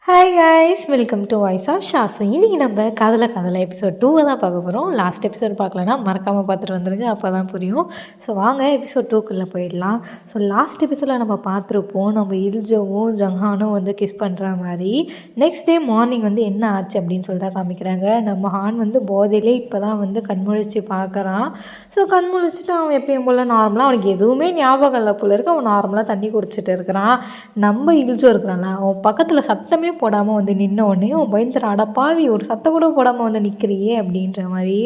Hi guys, welcome to voice of Shasu. இன்றைக்கி நம்ம கதலை episode 2 தான் பார்க்க போகிறோம். லாஸ்ட் எபிசோட் பார்க்கலன்னா மறக்காமல் பார்த்துட்டு வந்துருங்க, அப்போ தான் புரியும். ஸோ வாங்க எபிசோட் 2க்குள்ளே போயிடலாம். ஸோ லாஸ்ட் எபிசோடில் நம்ம பார்த்துருப்போம், நம்ம இல்ஜோவும் ஜங்ஹானும் வந்து கிஸ் பண்ணுற மாதிரி. நெக்ஸ்ட் டே மார்னிங் வந்து என்ன ஆச்சு அப்படின்னு சொல்லி தான் காமிக்கிறாங்க. நம்ம ஹான் வந்து போதையிலே இப்போ தான் வந்து கண்முழிச்சு பார்க்குறான். ஸோ கண்முழிச்சுட்டு அவன் எப்பயும் போல் நார்மலாக, அவனுக்கு எதுவுமே ஞாபகம் இல்லை போல இருக்கு. அவன் நார்மலாக தண்ணி குடிச்சிட்டு இருக்கிறான். நம்ம இல்ஜோ இருக்கிறான்ல, அவன் பக்கத்தில் சத்தமே போடாமல் வந்து நின்ன உடனே அவன் பயந்துற, அடப்பாவி ஒரு சத்தம் கூட போடாமல் வந்து நிற்கிறியே அப்படின்ற மாதிரி.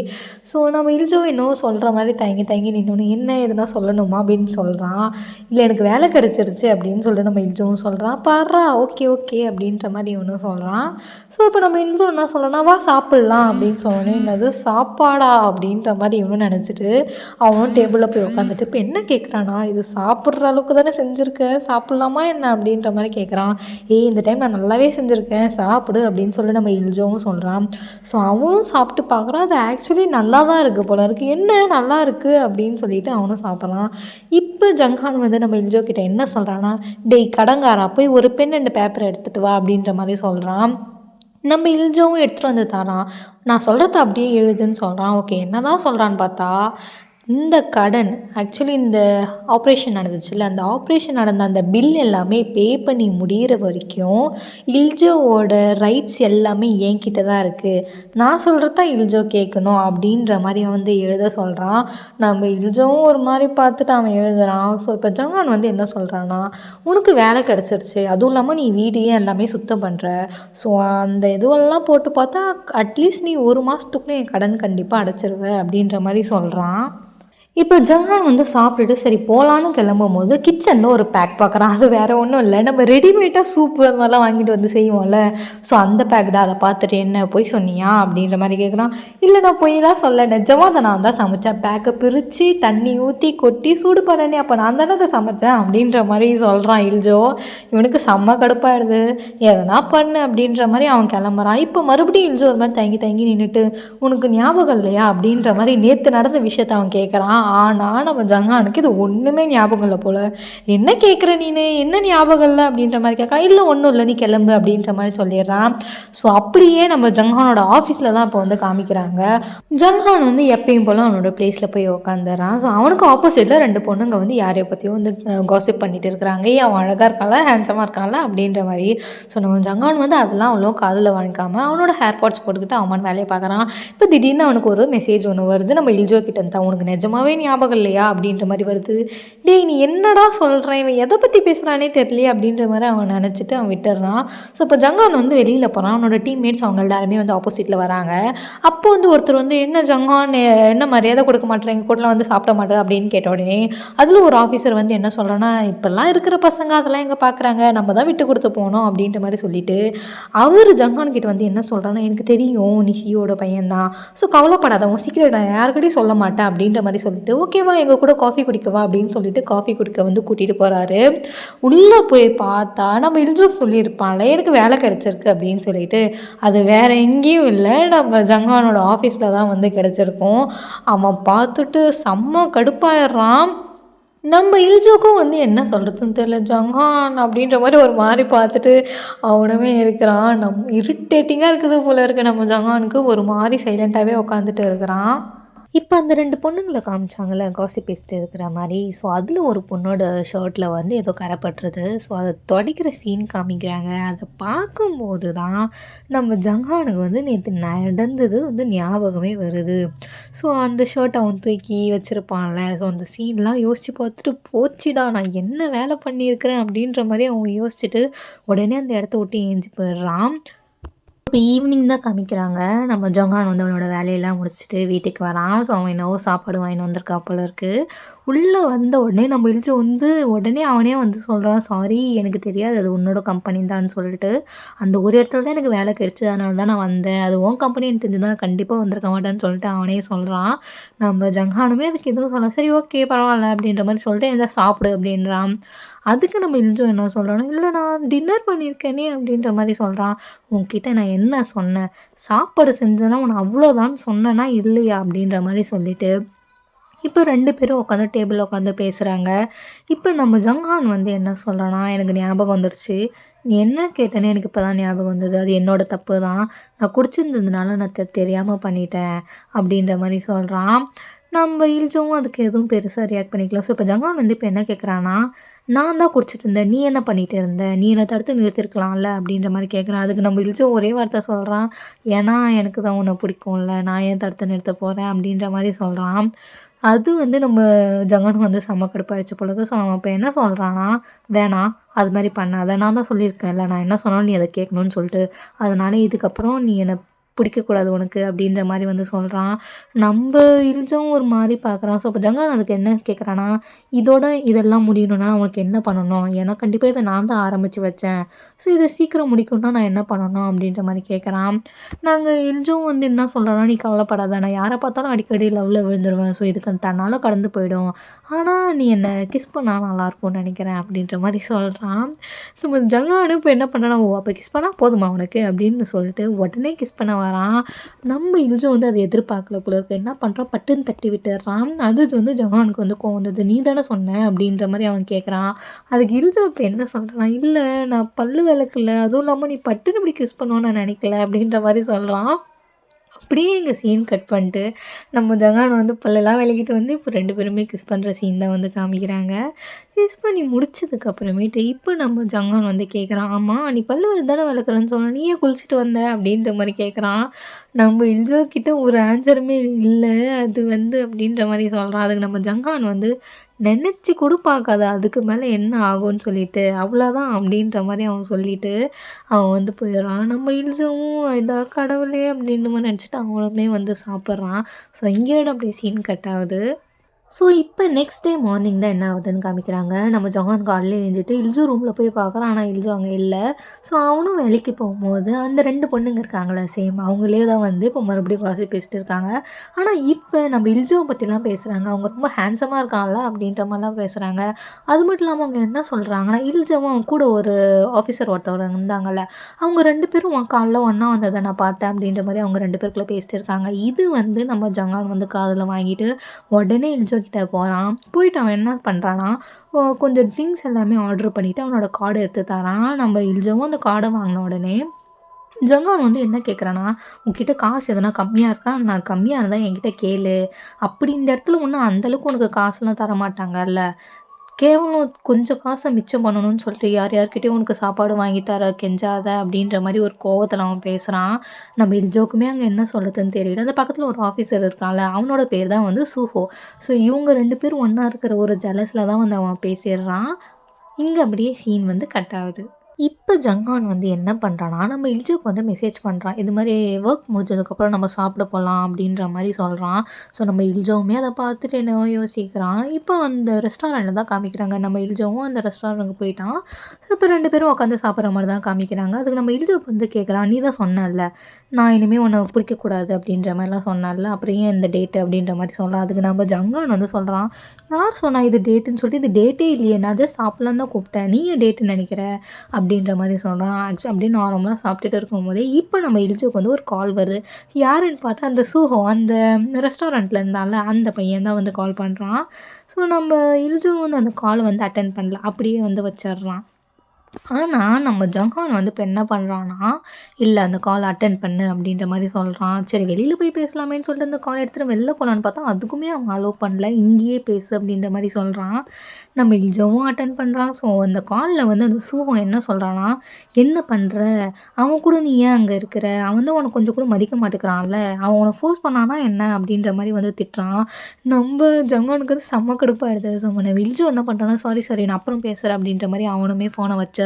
ஸோ நம்ம இல்ஜோ இன்னும் சொல்கிற மாதிரி தயங்கி நின்னோன்னு, என்ன எதுனா சொல்லணுமா அப்படின்னு சொல்கிறான். இல்லை எனக்கு வேலை கிடச்சிருச்சு அப்படின்னு சொல்லிட்டு நம்ம இல்ஜோவும் சொல்கிறான். பாடுறா ஓகே அப்படின்ற மாதிரி இவனும் சொல்கிறான். ஸோ இப்போ நம்ம இல்ஜோ என்ன சொல்லணும்னா, வா சாப்பிட்லாம் அப்படின்னு சொன்னோன்னே, என்னது சாப்பாடா அப்படின்ற மாதிரி இவனும் நினச்சிட்டு அவனும் டேபிளில் போய் உட்காந்துட்டு, இப்போ என்ன கேட்குறானா, இது சாப்பிட்ற அளவுக்கு தானே செஞ்சுருக்க, சாப்பிட்லாமா என்ன அப்படின்ற மாதிரி கேட்குறான். இந்த டைம் நான் நல்லாவே செஞ்சுருக்கேன், சாப்பிடு அப்படின்னு சொல்லி நம்ம இல்ஜோவும் சொல்கிறான். ஸோ அவனும் சாப்பிட்டு பார்க்குறான். அது ஆக்சுவலி நல்லா தான் இருக்குது போல இருக்குது. என்ன நல்லா இருக்குது அப்படின்னு சொல்லிட்டு அவனும் சாப்பிட்றான். இப்போ ஜங்ஹான் வந்து நம்ம இல்ஜோ கிட்ட என்ன சொல்கிறான்னா, டேய் கடங்காரா, போய் ஒரு பென் 2 பேப்பரை எடுத்துகிட்டு வா அப்படின்ற மாதிரி சொல்கிறான். நம்ம இல்ஜோவும் எடுத்துகிட்டு வந்து தரான். நான் சொல்கிறத அப்படியே எழுதுன்னு சொல்கிறான். ஓகே, என்ன தான் சொல்கிறான்னு பார்த்தா, இந்த கடன் ஆக்சுவலி இந்த ஆப்ரேஷன் நடந்துச்சுல்ல, அந்த ஆப்ரேஷன் நடந்த அந்த பில் எல்லாமே பே பண்ணி முடிகிற வரைக்கும் இல்ஜோவோட ரைட்ஸ் எல்லாமே என்கிட்ட தான் இருக்குது. நான் சொல்கிறது தான் இல்ஜோ கேட்கணும் அப்படின்ற மாதிரி வந்து எழுத சொல்கிறான். நம்ம இல்ஜோவும் ஒரு மாதிரி பார்த்துட்டு அவன் எழுதுகிறான். ஸோ இப்போ ஜங்கான் வந்து என்ன சொல்கிறான்னா, உனக்கு வேலை கிடச்சிருச்சு, அதுவும் இல்லாமல் நீ வீடையே எல்லாமே சுத்தம் பண்ணுற. ஸோ அந்த இதுவெல்லாம் போட்டு பார்த்தா அட்லீஸ்ட் நீ 1 மாதத்துக்குள்ளே என் கடன் கண்டிப்பாக அடைச்சிருவ அப்படின்ற மாதிரி சொல்கிறான். இப்போ ஜங்ஹான் வந்து சாப்பிட்டுட்டு சரி போகலான்னு கிளம்பும் போது கிச்சனில் ஒரு பேக் பார்க்குறான். அது வேறு ஒன்றும் இல்லை, நம்ம ரெடிமேடாக சூப் அது மாதிரிலாம் வாங்கிட்டு வந்து செய்வோம்ல. ஸோ அந்த பேக் தான். அதை பார்த்துட்டு என்ன போய் சொன்னியா அப்படின்ற மாதிரி கேட்குறான். இல்லை நான் போய்லாம் சொல்ல, நிஜமாக அதை நான் தான் சமைச்சேன். பேக்கை பிரித்து தண்ணி ஊற்றி கொட்டி சூடு பண்ணனே, அப்போ நான் தானே அதை சமைச்சேன் அப்படின்ற மாதிரி சொல்கிறான் இல்ஜோ. இவனுக்கு செம்ம கடுப்பாயிடுது. எதனா பண்ணு அப்படின்ற மாதிரி அவன் கிளம்புறான். இப்போ மறுபடியும் இல்ஜோ ஒரு மாதிரி தயங்கி நின்றுட்டு, உனக்கு ஞாபகம் இல்லையா அப்படின்ற மாதிரி நேற்று நடந்த விஷயத்தை அவன் கேட்குறான். ஆனால் நம்ம ஜங்ஹானுக்கு இது ஒன்றுமே ஞாபகம் இல்லை போல். என்ன கேட்குற நீனு, என்ன ஞாபகம் இல்லை அப்படின்ற மாதிரி கேட்குறான். இல்லை ஒன்றும் இல்லை, நீ கிளம்பு அப்படின்ற மாதிரி சொல்லிடுறான். ஸோ அப்படியே நம்ம ஜங்ஹானோட ஆஃபீஸில் தான் இப்போ வந்து காமிக்கிறாங்க. ஜங்ஹான் வந்து எப்பயும் போல் அவனோட பிளேஸில் போய் உட்காந்துறான். ஸோ அவனுக்கு ஆப்போசிட்டில் 2 பொண்ணுங்க வந்து யாரையோ பற்றியும் வந்து காசிப் பண்ணிட்டு இருக்கிறாங்க. அவன் அழகாக இருக்கான்ல, ஹேண்ட்ஸமாக இருக்கான்ல அப்படின்ற மாதிரி. ஸோ நம்ம ஜங்ஹான் வந்து அதெல்லாம் அவ்வளோ காதில் வாங்கிக்காமல் அவனோட ஹேர் பாட்ஸ் போட்டுக்கிட்டு அவன் வேலையை பார்க்குறான். இப்போ திடீர்னு அவனுக்கு ஒரு மெசேஜ் ஒன்று வருது. நம்ம இல்ஜோ கிட்ட இருந்தால், உனக்கு நிஜமாவே ஞாபகம் இல்லையா அப்படின்ற மாதிரி வருது. டேய் நீ என்னடா சொல்கிறேன், இவன் எதை பற்றி பேசுகிறானே தெரியலையே அப்படின்ற மாதிரி அவன் நினச்சிட்டு அவன் விட்டுறான். ஸோ இப்போ ஜங்கான் வந்து வெளியில் போகிறான். அவனோட டீம்மேட்ஸ் அவங்க எல்லாருமே வந்து ஆப்போசிட்டில் வராங்க. அப்போ வந்து ஒருத்தர் வந்து, என்ன ஜங்கான் என்ன மரியாதை கொடுக்க மாட்டேன், எங்கள் கூடலாம் வந்து சாப்பிட மாட்டேன் அப்படின்னு கேட்ட உடனே அதில் ஒரு ஆஃபீஸர் வந்து என்ன சொல்கிறான்னா, இப்போல்லாம் இருக்கிற பசங்க அதெல்லாம் எங்கே பார்க்குறாங்க, நம்ம தான் விட்டு கொடுத்து போனோம் அப்படின்ற மாதிரி சொல்லிட்டு அவர் ஜங்கான் கிட்ட வந்து என்ன சொல்கிறான்னா, எனக்கு தெரியும் நீ சியோட பையன்தான், ஸோ கவலைப்படாத, உன் சீக்கிரம் நான் யாருக்கிட்டையும் சொல்ல மாட்டேன் அப்படின்ற மாதிரி சொல்லிட்டு, ஓகேவா எங்கள் கூட காஃபி குடிக்கவா அப்படின்னு சொல்லிட்டு காஃபி குடிக்க வந்து கூட்டிகிட்டு போகிறாரு. உள்ளே போய் பார்த்தா நம்ம இல்ஜோ சொல்லியிருப்பான்ல, எனக்கு வேலை கிடச்சிருக்கு அப்படின்னு சொல்லிட்டு, அது வேறு எங்கேயும் இல்லை, நம்ம ஜங்கானோட ஆஃபீஸில் தான் வந்து கிடச்சிருக்கோம். அவன் பார்த்துட்டு செம்ம கடுப்பாயிடுறான். நம்ம இல்ஜோக்கும் வந்து என்ன சொல்கிறதுன்னு தெரியல, ஜங்கான் அப்படின்ற மாதிரி ஒரு மாதிரி பார்த்துட்டு அவனுமே இருக்கிறான். இரிட்டேட்டிங்காக இருக்குது போல இருக்குது நம்ம ஜங்கானுக்கு. ஒரு மாதிரி சைலண்ட்டாகவே உட்காந்துட்டு இருக்கிறான். இப்போ அந்த 2 பொண்ணுங்களை காமிச்சாங்கள்ல காசிப் பேசிட்டு இருக்கிற மாதிரி. ஸோ அதில் ஒரு பொண்ணோட ஷர்ட்டில் வந்து ஏதோ கரைப்பட்டுருது. ஸோ அதை துடைக்கிற சீன் காமிக்கிறாங்க. அதை பார்க்கும்போது தான் நம்ம ஜங்ஹானுக்கு வந்து நேற்று நடந்தது வந்து ஞாபகமே வருது. ஸோ அந்த ஷர்ட் அவன் தூக்கி வச்சுருப்பான்ல, ஸோ அந்த சீன்லாம் யோசித்து பார்த்துட்டு, போச்சுடா நான் என்ன வேலை பண்ணியிருக்கிறேன் அப்படின்ற மாதிரி அவன் யோசிச்சுட்டு உடனே அந்த இடத்த விட்டு ஏஞ்சி போயிடுறான். இப்போ ஈவினிங் தான் காமிக்கிறாங்க. நம்ம ஜங்கான் வந்து அவனோட வேலையெல்லாம் முடிச்சுட்டு வீட்டுக்கு வரான். ஸோ அவன் என்னவோ சாப்பாடு வாங்கிட்டு வந்திருக்கா போல இருக்குது. உள்ளே வந்த உடனே நம்ம இல்ஜோ வந்து உடனே அவனே வந்து சொல்கிறான், சாரி எனக்கு தெரியாது அது உன்னோட கம்பெனி தான் சொல்லிட்டு, அந்த ஒரு இடத்துல தான் எனக்கு வேலை கிடைச்சது, அதனால தான் நான் வந்தேன், அது உன் கம்பெனின்னு தெரிஞ்சு தான் கண்டிப்பாக வந்திருக்க மாட்டேன்னு சொல்லிட்டு அவனே சொல்கிறான். நம்ம ஜங்கானுமே அதுக்கு எதுவும் சொல்லலாம், சரி ஓகே பரவாயில்ல அப்படின்ற மாதிரி சொல்லிட்டு எதாவது சாப்பிடு அப்படின்றான். அதுக்கு நம்ம இல்ஜோ என்ன சொல்கிறான்னா, இல்லை நான் டின்னர் பண்ணியிருக்கேனே அப்படின்ற மாதிரி சொல்கிறான். உன்கிட்ட நான் என்ன சொன்னேன், சாப்பாடு செஞ்சேன்னா உன்னை அவ்வளோதான் சொன்னேன்னா இல்லையா அப்படின்ற மாதிரி சொல்லிட்டு, இப்போ 2 பேரும் உட்காந்து டேபிள்ல உட்காந்து பேசுகிறாங்க. இப்போ நம்ம ஜங்ஹான் வந்து என்ன சொல்கிறான்னா, எனக்கு ஞாபகம் வந்துருச்சு. நீ என்ன கேட்டேன்னு எனக்கு இப்போ தான் ஞாபகம் வந்தது. அது என்னோட தப்பு தான். நான் குடிச்சிருந்ததுனால நான் தெரியாமல் பண்ணிட்டேன் அப்படின்ற மாதிரி சொல்கிறான். நம்ம இல்ஜோவும் அதுக்கு எதுவும் பெருசாக ரியாக்ட் பண்ணிக்கல. ஸோ இப்போ ஜங்ஹான் வந்து இப்போ என்ன கேட்குறான்னா, நான் தான் குடிச்சிட்டு இருந்தேன். நீ என்ன பண்ணிட்டு இருந்த? நீ என்னை தடுத்து நிறுத்திருக்கலாம்ல அப்படின்ற மாதிரி கேட்குறான். அதுக்கு நம்ம இல்ஜோ ஒரே வார்த்தை சொல்கிறான். ஏன்னா எனக்கு தான் உன்னை பிடிக்கும்ல, நான் ஏன் தடுத்து நிறுத்த போகிறேன் அப்படின்ற மாதிரி சொல்கிறான். அது வந்து நம்ம ஜங்கனுக்கு வந்து செம்ம கடுப்பாயிடுச்சு போல இருக்கு. ஸோ அவன் இப்போ என்ன சொல்கிறான்னா, வேணாம் அது மாதிரி பண்ணாத. நான் தான் சொல்லியிருக்கேன்ல, நான் என்ன சொன்னாலும் நீ அதை கேட்கணும்னு சொல்லிட்டு. அதனால இதுக்கப்புறம் நீ என்னை பிடிக்கக்கூடாது உனக்கு அப்படின்ற மாதிரி வந்து சொல்கிறான். நம்ம இல்ஜும் ஒரு மாதிரி பார்க்குறான். ஸோ இப்போ ஜங்கான் அதுக்கு என்ன கேட்குறான்னா, இதோட இதெல்லாம் முடியணும்னா உனக்கு என்ன பண்ணணும்? ஏன்னா கண்டிப்பாக இதை நான் தான் ஆரம்பித்து வச்சேன். ஸோ இதை சீக்கிரம் முடிக்கணும்னா நான் என்ன பண்ணணும் அப்படின்ற மாதிரி கேட்குறான். நாங்கள் இல்ஜும் வந்து என்ன சொல்கிறோன்னா, நீ கவலைப்படாத, நான் யாரை பார்த்தாலும் அடிக்கடி லவ்வில் விழுந்துருவேன். ஸோ இதுக்கு தன்னால் கடந்து போயிடும். ஆனால் நீ என்னை கிஸ் பண்ணால் நல்லாயிருக்கும்னு நினைக்கிறேன் அப்படின்ற மாதிரி சொல்கிறான். ஸோ ஜங்கானு இப்போ என்ன பண்ணுறான், ஓ அப்போ கிஸ் பண்ணால் போதுமா உனக்கு அப்படின்னு சொல்லிட்டு உடனே கிஸ் பண்ண வரான். நம்ம இல்ஜு வந்து அதை எதிர்பார்க்கல போல இருக்கு. என்ன பண்ணுறான், பட்டுன்னு தட்டி விட்டுறான். அது வந்து ஜங்கானுக்கு வந்து கோவம் வந்தது. நீ தானே சொன்ன அப்படின்ற மாதிரி அவன் கேட்குறான். அதுக்கு இல்ஜு இப்போ என்ன சொல்கிறான், இல்லை நான் பல்லு விளக்கல, அதுவும் இல்லாமல் நீ பட்டுன்னு இப்படி கிஸ் பண்ணுவோன்னு நான் நினைக்கல அப்படின்ற மாதிரி சொல்கிறான். அப்படியே எங்கள் சீன் கட் பண்ணிட்டு நம்ம ஜங்கான் வந்து பல்லெல்லாம் விளக்கிட்டு வந்து இப்போ 2 பேருமே கிஸ் பண்ணுற சீன் தான் வந்து காமிக்கிறாங்க. கிஸ் பண்ணி முடிச்சதுக்கப்புறமேட்டு இப்போ நம்ம ஜங்கான் வந்து கேட்குறான், ஆமாம் நீ பல்லு தானே விளக்குறேன்னு சொன்ன, நீ ஏன் குளிச்சுட்டு வந்த அப்படின்ற மாதிரி கேட்குறான். நம்ம இல்ஜோ கிட்ட ஒரு ஆன்சருமே இல்லை, அது வந்து அப்படின்ற மாதிரி சொல்கிறான். அதுக்கு நம்ம ஜங்கான் வந்து நினச்சி கூட பார்க்காத அதுக்கு மேலே என்ன ஆகும்னு சொல்லிட்டு, அவ்வளோதான் அப்படின்ற மாதிரி அவன் சொல்லிவிட்டு அவன் வந்து போயிடுறான். நம்ம இல்ஜுவும் இதா கடவுளே அப்படின்ற மாதிரி நினச்சிட்டு அவனுமே வந்து சாப்பிட்றான். ஸோ இங்கேயோட அப்படியே சீன் கட் ஆகுது. ஸோ இப்போ நெக்ஸ்ட் டே மார்னிங் தான் என்ன ஆகுதுன்னு காமிக்கிறாங்க. நம்ம ஜொஹான் காலையில் எழுந்திரிட்டு இல்ஜு ரூமில் போய் பார்க்குறான். ஆனால் இல்ஜு அங்கே இல்லை. ஸோ அவனும் வேலைக்கு போகும்போது அந்த 2 பொண்ணுங்க இருக்காங்களே சேம், அவங்களே தான் வந்து இப்போ மறுபடியும் காசி பேசிட்டு இருக்காங்க. ஆனால் இப்போ நம்ம இல்ஜுவை பற்றிலாம் பேசுகிறாங்க. அவங்க ரொம்ப ஹேண்ட்ஸமாக இருக்காங்களா அப்படின்ற மாதிரிலாம் பேசுகிறாங்க. அது மட்டும் இல்லாமல் அவங்க என்ன சொல்கிறாங்கன்னா, இல்ஜுவும் அவங்க கூட ஒரு ஆஃபீஸர் ஒருத்தவர் இருந்தாங்கல்ல, அவங்க 2 பேரும் காலைல ஒன்றா வந்ததை நான் பார்த்தேன் அப்படின்ற மாதிரி அவங்க 2 பேருக்குள்ளே பேசிட்டு இருக்காங்க. இது வந்து நம்ம ஜங்கான் வந்து காதில் வாங்கிட்டு உடனே இல்ஜோ கிட்ட போகிறான். போயிட்டு அவன் என்ன பண்ணுறான்னா, கொஞ்சம் ட்ரிங்க்ஸ் எல்லாமே ஆர்டர் பண்ணிவிட்டு அவனோட கார்டை எடுத்து தரான். நம்ம இல்ஜோவும் அந்த கார்டை வாங்கின உடனே ஜங்கான் வந்து என்ன கேட்குறான்னா, உன்கிட்ட காசு எதனா கம்மியாக இருக்கா, நான் கம்மியாக இருந்தால் என்கிட்ட கேளு, அப்படி இந்த இடத்துல ஒன்றும் அந்தளவுக்கு உனக்கு காசுலாம் தர மாட்டாங்கல்ல, கேவலம் கொஞ்சம் காசை மிச்சம் பண்ணணும்னு சொல்லிட்டு யார்கிட்டயும் உனக்கு சாப்பாடு வாங்கி தர கெஞ்சாத அப்படின்ற மாதிரி ஒரு கோவத்தில் அவன் பேசுகிறான். நம்ம இல்ஜோக்குமே அங்கே என்ன சொல்கிறதுன்னு தெரியல. அந்த பக்கத்தில் ஒரு ஆஃபீஸர் இருக்கான்ல, அவனோட பேர் தான் வந்து சூஹோ. ஸோ இவங்க 2 பேரும் ஒன்றா இருக்கிற ஒரு ஜலஸில் தான் வந்து அவன் பேசிடுறான். இங்கே அப்படியே சீன் வந்து கட் ஆகுது. இப்போ ஜங்கான் வந்து என்ன பண்ணுறான்னா, நம்ம இல்ஜுக்கு வந்து மெசேஜ் பண்ணுறான். இது மாதிரி ஒர்க் முடிஞ்சதுக்கப்புறம் நம்ம சாப்பிட போகலாம் அப்படின்ற மாதிரி சொல்கிறான். ஸோ நம்ம இல்ஜோவுமே அதை பார்த்துட்டு என்னவோ யோசிக்கிறான். இப்போ அந்த ரெஸ்டாரண்ட்டில் தான் காமிக்கிறாங்க. நம்ம இல்ஜோவும் அந்த ரெஸ்டாரண்ட்டுக்கு போயிட்டான். இப்போ 2 பேரும் உட்காந்து சாப்பிட்ற மாதிரி தான் காமிக்கிறாங்க. அதுக்கு நம்ம இல்ஜோ வந்து கேட்குறான், நீ தான் சொன்னல நான் இனிமேல் உன்னை பிடிக்கக்கூடாது அப்படின்ற மாதிரிலாம் சொன்னால, அப்புறம் ஏன் இந்த டேட்டு அப்படின்ற மாதிரி சொல்கிறான். அதுக்கு நம்ம ஜங்கான் வந்து சொல்கிறான், யார் சொன்னா இது டேட்டுன்னு சொல்லிட்டு, இது டேட்டே இல்லையே, நான் ஜஸ்ட் சாப்பிட்லான்னு தான் கூப்பிட்டேன், நீ ஏன் டேட்டுன்னு நினைக்கிற அப்படின்ற மாதிரி சொல்கிறான். ஆக்சுவலி அப்படியே நார்மலாக சாப்பிட்டுட்டு இருக்கும்போதே இப்போ நம்ம இல்ஜுக்கு வந்து ஒரு கால் வருது. யாருன்னு பார்த்தா அந்த சூஹோ, அந்த ரெஸ்டாரண்ட்டில் இருந்தால அந்த பையன் தான் வந்து கால் பண்ணுறான். ஸோ நம்ம இல்ஜு வந்து அந்த காலை வந்து அட்டென்ட் பண்ணல, அப்படியே வந்து வச்சிடுறான். ஆனால் நம்ம ஜங்கான் வந்து இப்போ என்ன பண்ணுறான்னா, இல்லை அந்த கால் அட்டென்ட் பண்ணு அப்படின்ற மாதிரி சொல்கிறான். சரி வெளியில் போய் பேசலாமேன்னு சொல்லிட்டு அந்த கால் எடுத்துகிட்டு வெளில போகலான்னு பார்த்தா அதுக்குமே அவன் அலோவ் பண்ணல, இங்கேயே பேசு அப்படின்ற மாதிரி சொல்கிறான். நம்ம இல்ஜவும் அட்டென்ட் பண்ணுறான். ஸோ அந்த காலில் வந்து அந்த சூஹம் என்ன சொல்கிறான்னா, என்ன பண்ணுற, அவன் கூட நீ ஏன் அங்கே இருக்கிற, அவன் தான் உனக்கு கொஞ்சம் கூட மதிக்க மாட்டேங்கிறான்ல, அவன் உனக்கு ஃபோர்ஸ் பண்ணானா என்ன அப்படின்ற மாதிரி வந்து திட்டுறான். நம்ம ஜங்கானுக்கு வந்து செம்ம கடுப்பாயிடுது. ஸோ நம்ம இல்ஜோ என்ன பண்ணுறான்னா, சாரி நான் அப்புறம் பேசுகிறேன் அப்படின்ற மாதிரி அவனுமே ஃபோனை வச்சிடுறான்.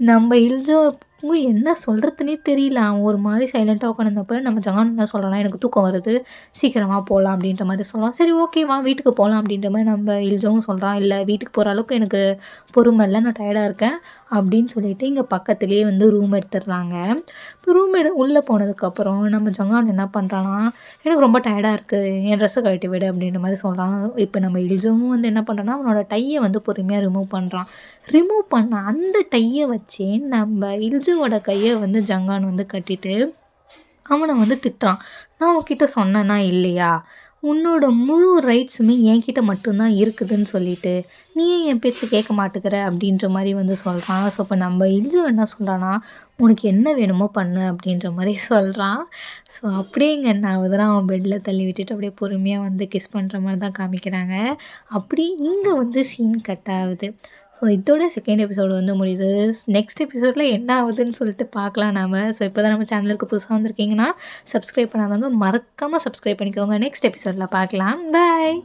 நம்ம இல்ஜோ என்ன சொல்கிறதுனே தெரியல. அவன் ஒரு மாதிரி சைலண்ட்டாக உட்காந்துருந்தப்ப நம்ம ஜங்கான் என்ன சொல்கிறான்னா, எனக்கு தூக்கம் வருது, சீக்கிரமாக போகலாம் அப்படின்ற மாதிரி சொல்கிறான். சரி ஓகே வா வீட்டுக்கு போகலாம் அப்படின்ற மாதிரி நம்ம இல்ஜோவும் சொல்கிறான். இல்லை வீட்டுக்கு போகிற அளவுக்கு எனக்கு பொறுமை இல்லை, நான் டயர்டாக இருக்கேன் அப்படின்னு சொல்லிட்டு இங்கே பக்கத்துலேயே வந்து ரூம் எடுத்துடுறாங்க. இப்போ ரூம் உள்ளே போனதுக்கப்புறம் நம்ம ஜங்கான் என்ன பண்ணுறான்னா, எனக்கு ரொம்ப டயர்டாக இருக்குது, என் ட்ரெஸ்ஸை கழட்டி விடு அப்படின்ற மாதிரி சொல்கிறான். இப்போ நம்ம இல்ஜோவும் வந்து என்ன பண்ணுறான்னா, அவனோட டையை வந்து பொறுமையாக ரிமூவ் பண்ணுறான். ரிமூவ் பண்ண அந்த டையை வச்சு நம்ம இல்ஜுவோட கையை வந்து ஜங்கான் வந்து கட்டிட்டு அவனை வந்து திட்டுறான். நான் உன்கிட்ட சொன்னேன்னா இல்லையா, உன்னோட முழு ரைட்ஸுமே என்கிட்ட மட்டும்தான் இருக்குதுன்னு சொல்லிட்டு நீ ஏன் என் பேச்சை கேட்க மாட்டேங்கிற அப்படின்ற மாதிரி வந்து சொல்கிறான். ஸோ இப்போ நம்ம இல்ஜு என்ன சொல்கிறான்னா, உனக்கு என்ன வேணுமோ பண்ணு அப்படின்ற மாதிரி சொல்கிறான். ஸோ அப்படியே இங்கே என்ன ஆகுதுன்னா, அவன் பெட்டில் தள்ளி விட்டுட்டு அப்படியே பொறுமையாக வந்து கிஸ் பண்ணுற மாதிரி தான் காமிக்கிறாங்க. அப்படி இங்கே வந்து சீன் கட் ஆகுது. ஸோ இதோட செகண்ட் எபிசோடு வந்து முடியுது. நெக்ஸ்ட் எபிசோடில் என்ன ஆகுதுன்னு சொல்லிட்டு பார்க்கலாம் நாம. ஸோ இப்போ தான் நம்ம சேனலுக்கு புதுசாக வந்திருக்கீங்கன்னா சப்ஸ்கிரைப் பண்ணாதவங்க மறக்காமல் சப்ஸ்கிரைப் பண்ணிக்கோங்க. நெக்ஸ்ட் எபிசோடில் பார்க்கலாம். பாய்.